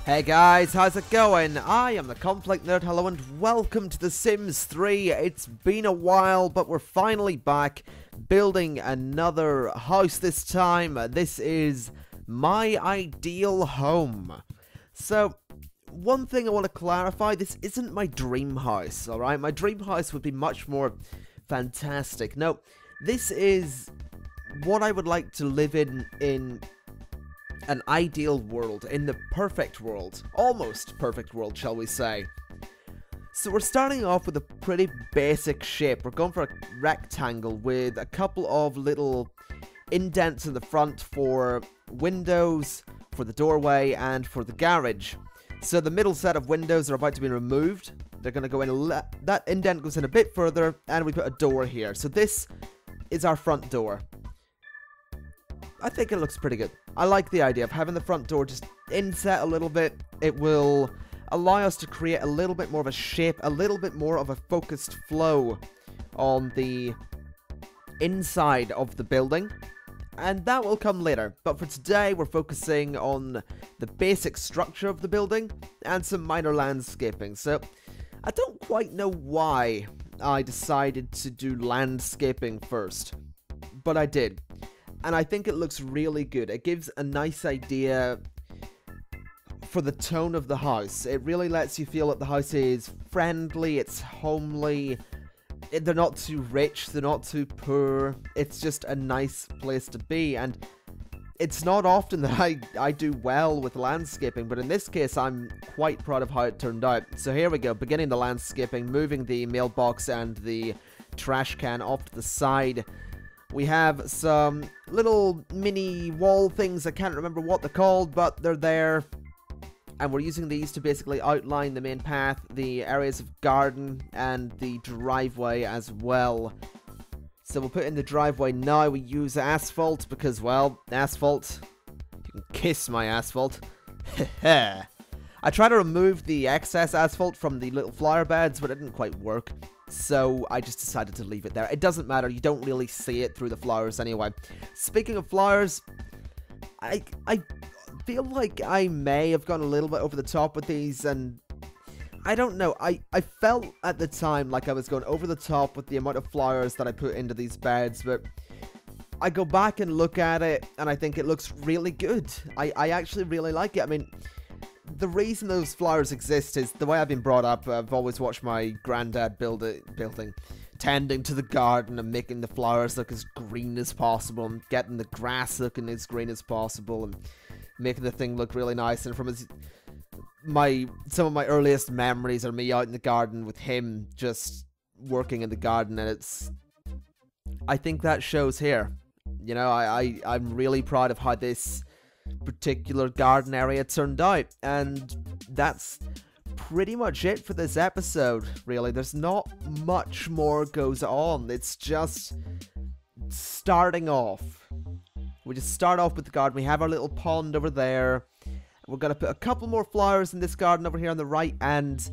Hey guys, how's it going? I am the ConflictNerd, hello and welcome to The Sims 3. It's been a while, but we're finally back building another house this time. This is my ideal home. So, one thing I want to clarify, this isn't my dream house, alright? My dream house would be much more fantastic. No, this is what I would like to live in an ideal world, in the perfect world, almost perfect world, shall we say. So we're starting off with a pretty basic shape. We're going for a rectangle with a couple of little indents in the front for windows, for the doorway, and for the garage. So the middle set of windows are about to be removed. They're going to go in, that indent goes in a bit further, and we put a door here. So this is our front door. I think it looks pretty good. I like the idea of having the front door just inset a little bit. It will allow us to create a little bit more of a shape, a little bit more of a focused flow on the inside of the building. And that will come later. But for today, we're focusing on the basic structure of the building and some minor landscaping. So, I don't quite know why I decided to do landscaping first, but I did. And I think it looks really good. It gives a nice idea for the tone of the house. It really lets you feel that the house is friendly, it's homely. They're not too rich, they're not too poor. It's just a nice place to be. And it's not often that I do well with landscaping, but in this case I'm quite proud of how it turned out. So here we go, beginning the landscaping, moving the mailbox and the trash can off to the side. We have some little mini wall things, I can't remember what they're called, but they're there. And we're using these to basically outline the main path, the areas of garden, and the driveway as well. So we'll put in the driveway now. We use asphalt because, well, asphalt. You can kiss my asphalt. I tried to remove the excess asphalt from the little flower beds, but it didn't quite work. So I just decided to leave it there. It doesn't matter, you don't really see it through the flowers anyway. Speaking of flowers, I feel like I may have gone a little bit over the top with these, and I don't know, I felt at the time like I was going over the top with the amount of flowers that I put into these beds, but I go back and look at it, and I think it looks really good. I actually really like it. I mean, the reason those flowers exist is the way I've been brought up. I've always watched my granddad tending to the garden and making the flowers look as green as possible and getting the grass looking as green as possible and making the thing look really nice. And from some of my earliest memories are me out in the garden with him just working in the garden, and I think that shows here. You know, I'm really proud of how this particular garden area turned out, and that's pretty much it for this episode, really. There's not much more goes on. It's just starting off. We just start off with the garden. We have our little pond over there. We're gonna put a couple more flowers in this garden over here on the right, and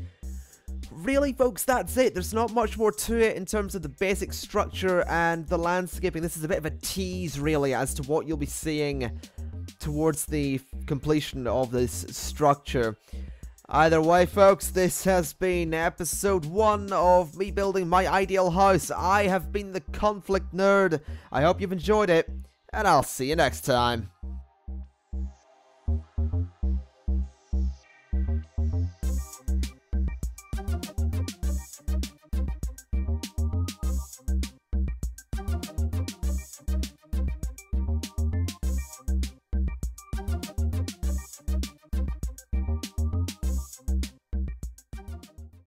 really, folks, that's it. There's not much more to it in terms of the basic structure and the landscaping. This is a bit of a tease, really, as to what you'll be seeing towards the completion of this structure. Either way, folks, this has been episode 1 of me building my ideal house. I have been the ConflictNerd. I hope you've enjoyed it, and I'll see you next time.